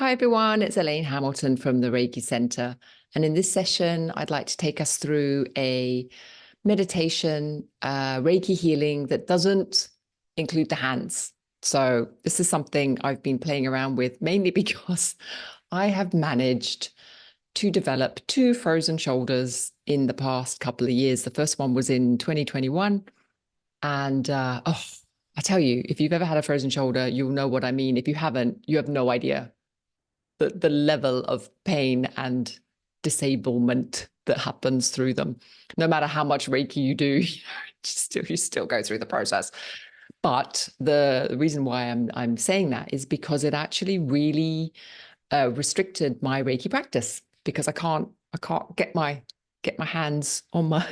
Hi everyone, it's Elaine Hamilton from the Reiki Center. And in this session, I'd like to take us through a meditation, Reiki healing that doesn't include the hands. So this is something I've been playing around with mainly because I have managed to develop two frozen shoulders in the past couple of years. The first one was in 2021. And I tell you, if you've ever had a frozen shoulder, you'll know what I mean. If you haven't, you have no idea the level of pain and disablement that happens through them. No matter how much Reiki you do, you still go through the process. But the reason why I'm saying that is because it actually really restricted my Reiki practice because I can't get my hands on my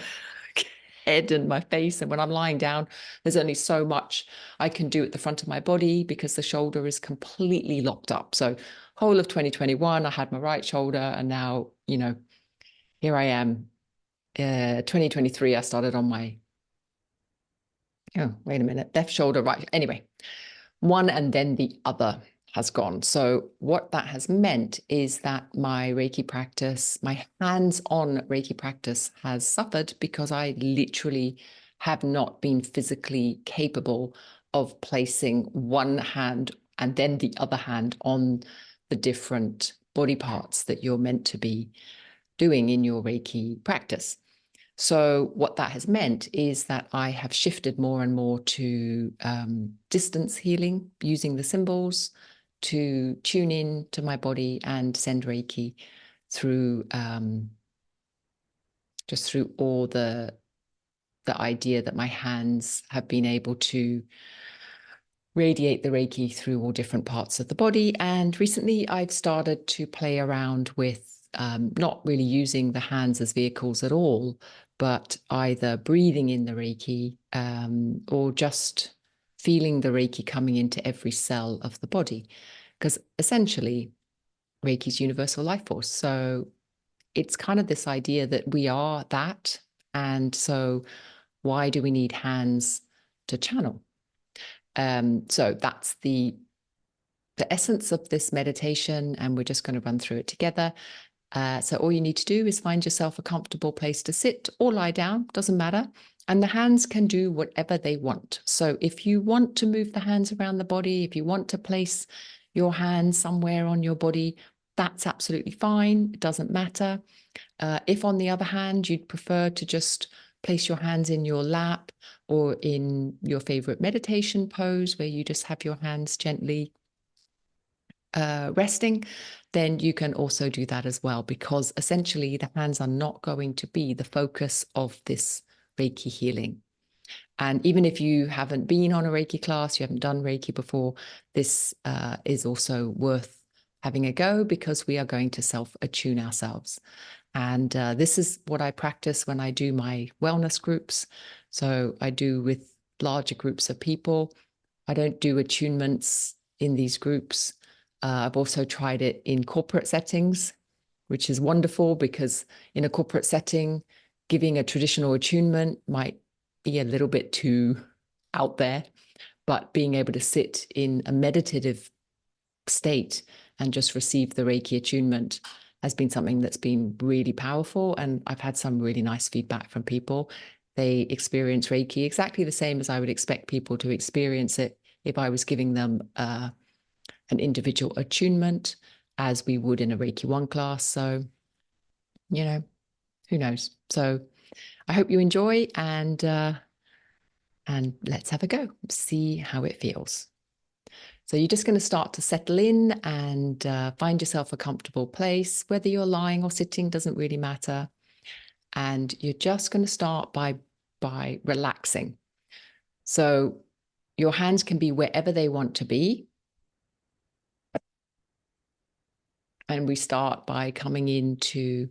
head and my face, and when I'm lying down, there's only so much I can do at the front of my body because the shoulder is completely locked up. So whole of 2021, I had my right shoulder, and now here I am. 2023, I started on my wait a minute, left shoulder, right. Anyway, one and then the other has gone. So what that has meant is that my Reiki practice, my hands-on Reiki practice has suffered because I literally have not been physically capable of placing one hand and then the other hand on the different body parts that you're meant to be doing in your Reiki practice. So what that has meant is that I have shifted more and more to distance healing, using the symbols to tune in to my body and send Reiki through just through all the idea that my hands have been able to radiate the Reiki through all different parts of the body. And recently I've started to play around with not really using the hands as vehicles at all, but either breathing in the Reiki or just feeling the Reiki coming into every cell of the body. Because essentially, Reiki is universal life force. So it's kind of this idea that we are that. And so why do we need hands to channel? So that's the essence of this meditation, and we're just going to run through it together. So all you need to do is find yourself a comfortable place to sit or lie down, doesn't matter. And the hands can do whatever they want. So if you want to move the hands around the body, if you want to place your hands somewhere on your body, that's absolutely fine. It doesn't matter. If, on the other hand, you'd prefer to just place your hands in your lap or in your favorite meditation pose where you just have your hands gently resting, then you can also do that as well, because essentially the hands are not going to be the focus of this Reiki healing. And even if you haven't been on a Reiki class, you haven't done Reiki before, this is also worth having a go, because we are going to self-attune ourselves. And this is what I practice when I do my wellness groups. So I do with larger groups of people. I don't do attunements in these groups. I've also tried it in corporate settings, which is wonderful, because in a corporate setting, giving a traditional attunement might be a little bit too out there, but being able to sit in a meditative state and just receive the Reiki attunement has been something that's been really powerful. And I've had some really nice feedback from people. They experience Reiki exactly the same as I would expect people to experience it if I was giving them an individual attunement, as we would in a Reiki 1 class. So, who knows? So I hope you enjoy, and let's have a go, see how it feels. So you're just going to start to settle in and find yourself a comfortable place. Whether you're lying or sitting doesn't really matter. And you're just going to start by relaxing. So your hands can be wherever they want to be. And we start by coming into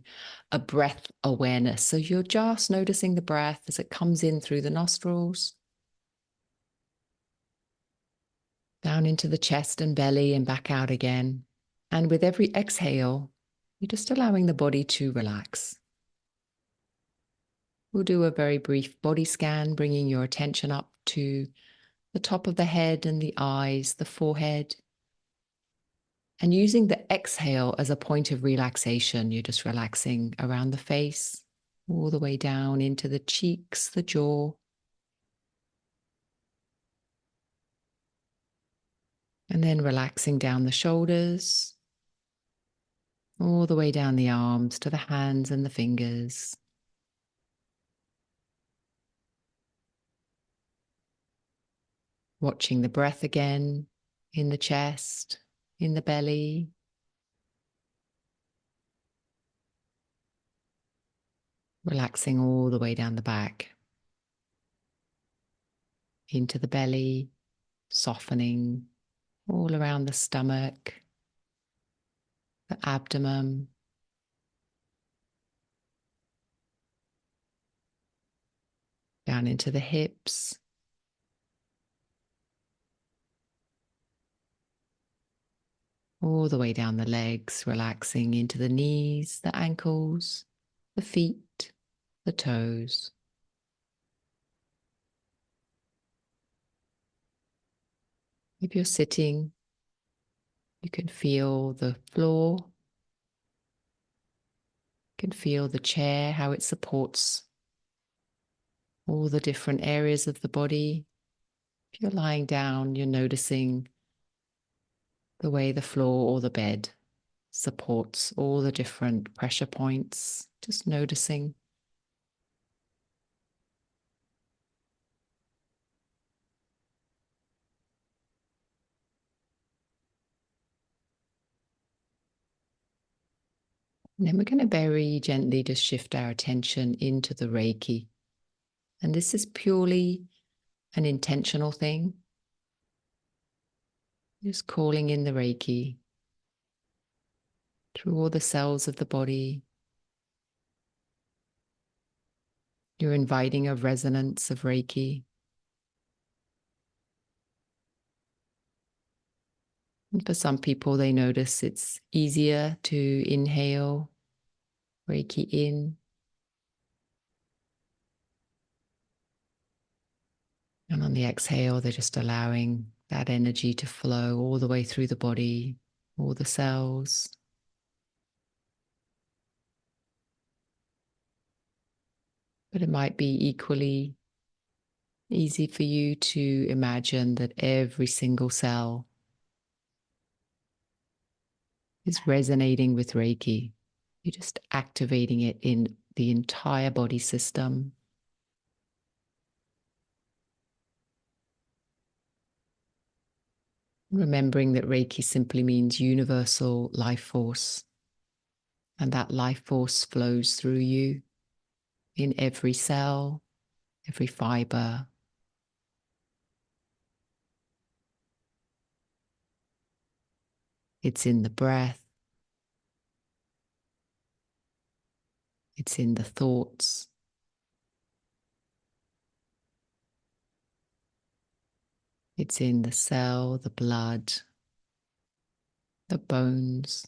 a breath awareness. So you're just noticing the breath as it comes in through the nostrils, down into the chest and belly and back out again. And with every exhale, you're just allowing the body to relax. We'll do a very brief body scan, bringing your attention up to the top of the head and the eyes, the forehead, And using the exhale as a point of relaxation, you're just relaxing around the face, all the way down into the cheeks, the jaw. And then relaxing down the shoulders, all the way down the arms to the hands and the fingers. Watching the breath again in the chest, in the belly. Relaxing all the way down the back, into the belly, softening all around the stomach, the abdomen, down into the hips, all the way down the legs, relaxing into the knees, the ankles, the feet, the toes. If you're sitting, you can feel the floor, you can feel the chair, how it supports all the different areas of the body. If you're lying down, you're noticing the way the floor or the bed supports all the different pressure points, just noticing. And then we're going to very gently just shift our attention into the Reiki. And this is purely an intentional thing. Just calling in the Reiki through all the cells of the body. You're inviting a resonance of Reiki. And for some people, they notice it's easier to inhale Reiki in. And on the exhale, they're just allowing that energy to flow all the way through the body, all the cells. But it might be equally easy for you to imagine that every single cell is resonating with Reiki. You're just activating it in the entire body system. Remembering that Reiki simply means universal life force, and that life force flows through you in every cell, every fiber. It's in the breath. It's in the thoughts. It's in the cell, the blood, the bones.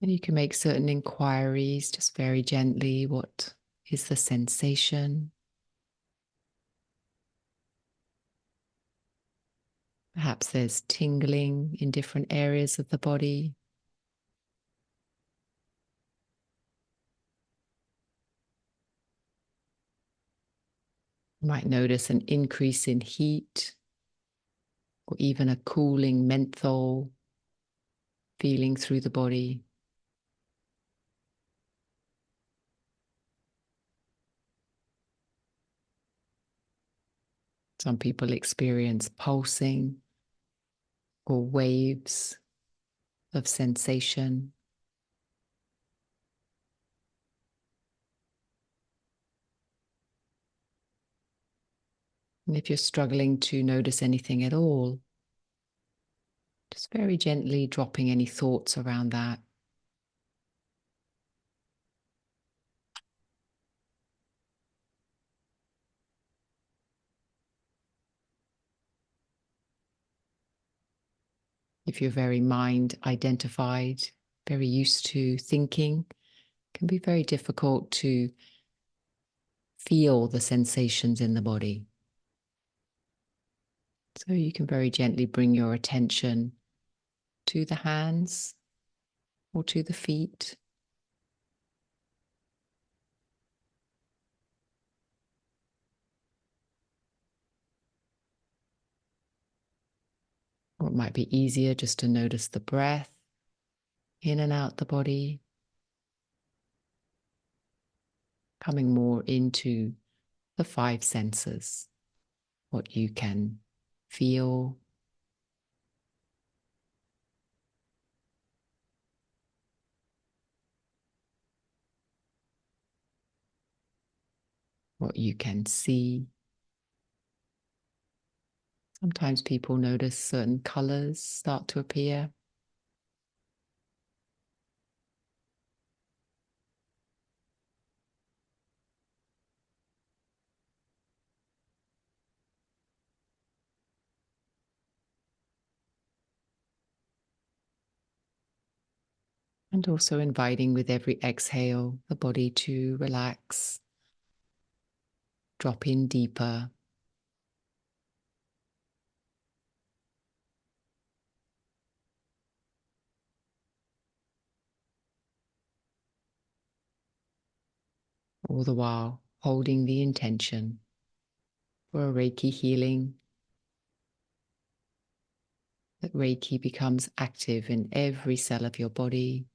And you can make certain inquiries just very gently. What is the sensation? Perhaps there's tingling in different areas of the body. You might notice an increase in heat or even a cooling menthol feeling through the body. Some people experience pulsing or waves of sensation. And if you're struggling to notice anything at all, just very gently dropping any thoughts around that. If you're very mind identified, very used to thinking, it can be very difficult to feel the sensations in the body. So you can very gently bring your attention to the hands or to the feet. Or it might be easier just to notice the breath in and out the body, coming more into the five senses, what you can feel, what you can see. Sometimes people notice certain colors start to appear. And also inviting with every exhale the body to relax, drop in deeper. All the while holding the intention for a Reiki healing, that Reiki becomes active in every cell of your body.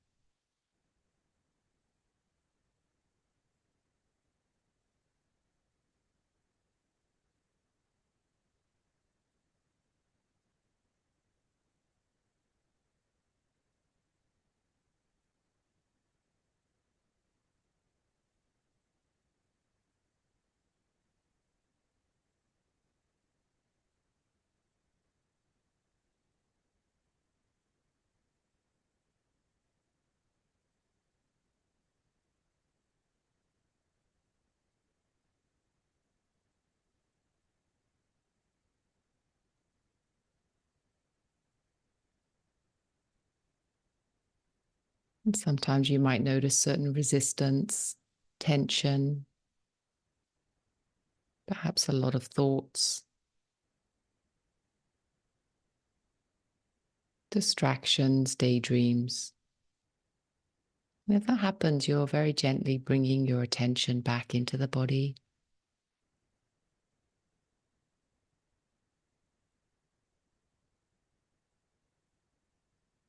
And sometimes you might notice certain resistance, tension, perhaps a lot of thoughts, distractions, daydreams. And if that happens, you're very gently bringing your attention back into the body.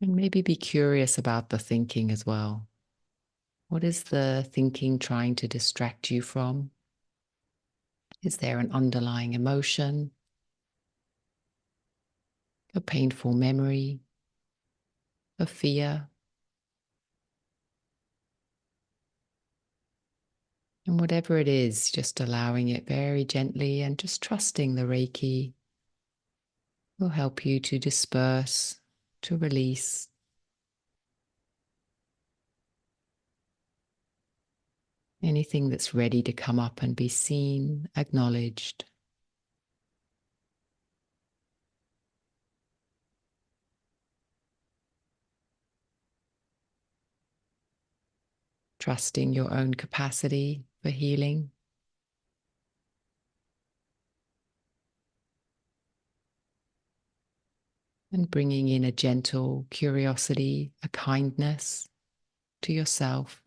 And maybe be curious about the thinking as well. What is the thinking trying to distract you from? Is there an underlying emotion, a painful memory, a fear? And whatever it is, just allowing it very gently and just trusting the Reiki will help you to disperse, to release anything that's ready to come up and be seen, acknowledged. Trusting your own capacity for healing. And bringing in a gentle curiosity, a kindness to yourself.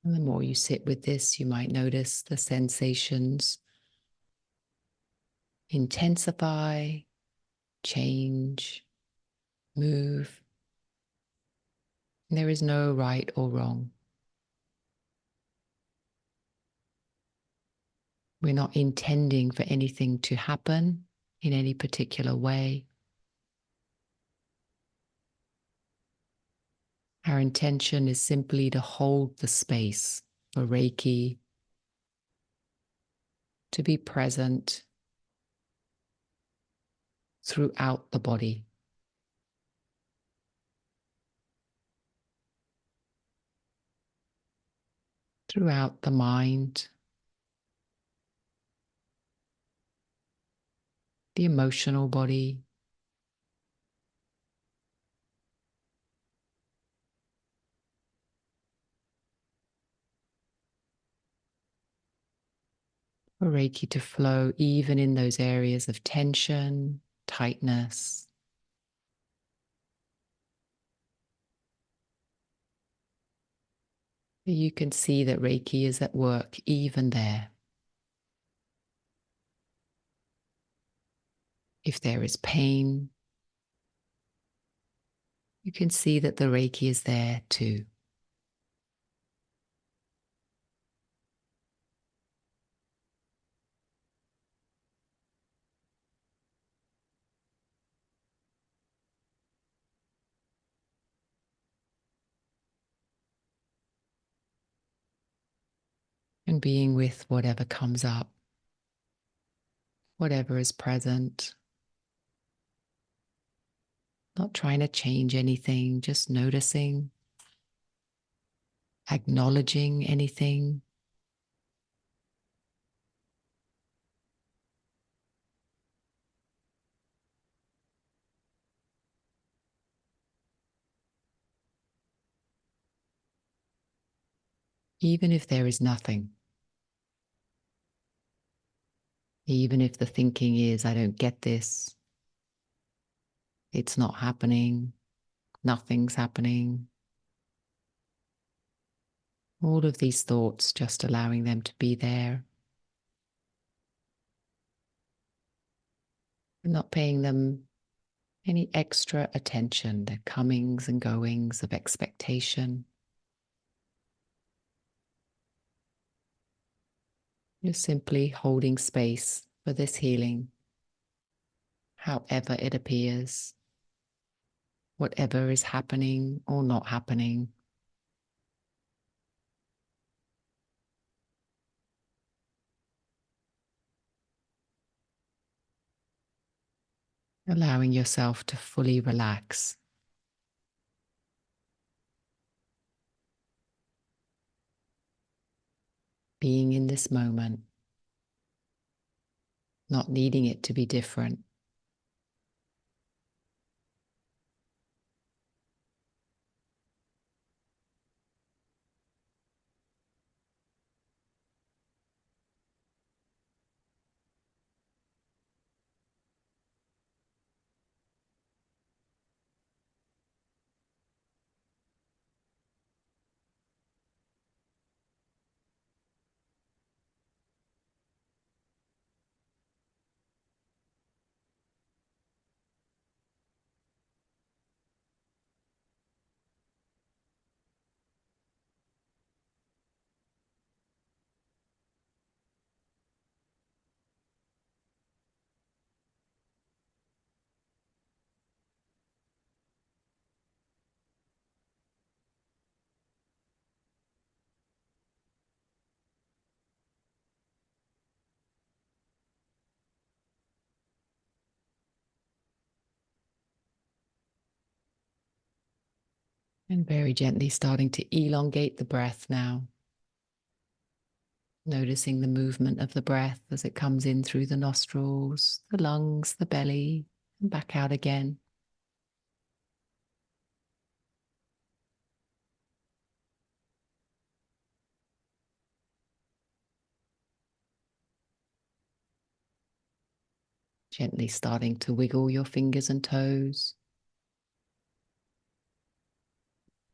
And the more you sit with this, you might notice the sensations intensify, change, move. There is no right or wrong. We're not intending for anything to happen in any particular way. Our intention is simply to hold the space for Reiki to be present throughout the body. Throughout the mind, the emotional body, for Reiki to flow even in those areas of tension, tightness. You can see that Reiki is at work even there. If there is pain, you can see that the Reiki is there too. And being with whatever comes up, whatever is present. Not trying to change anything, just noticing, acknowledging anything. Even if there is nothing. Even if the thinking is, I don't get this, it's not happening, nothing's happening. All of these thoughts, just allowing them to be there. Not paying them any extra attention, their comings and goings of expectation. You're simply holding space for this healing, however it appears, whatever is happening or not happening. Allowing yourself to fully relax. Being in this moment, not needing it to be different. And very gently starting to elongate the breath now. Noticing the movement of the breath as it comes in through the nostrils, the lungs, the belly, and back out again. Gently starting to wiggle your fingers and toes.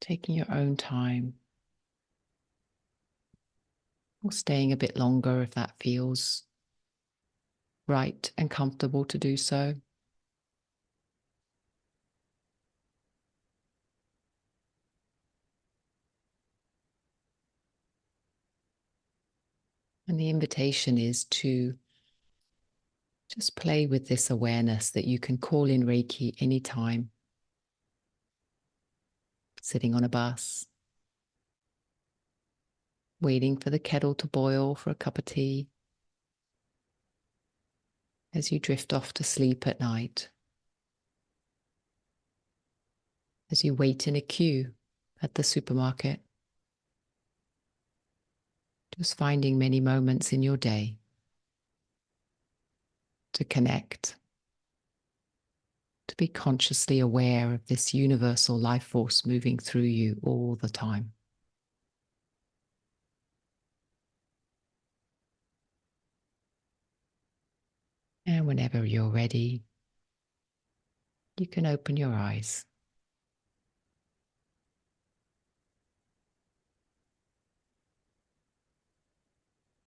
Taking your own time. Or staying a bit longer if that feels right and comfortable to do so. And the invitation is to Just play with this awareness that you can call in Reiki anytime. Sitting on a bus, waiting for the kettle to boil for a cup of tea, as you drift off to sleep at night, as you wait in a queue at the supermarket, just finding many moments in your day to connect, to be consciously aware of this universal life force moving through you all the time. And whenever you're ready, you can open your eyes.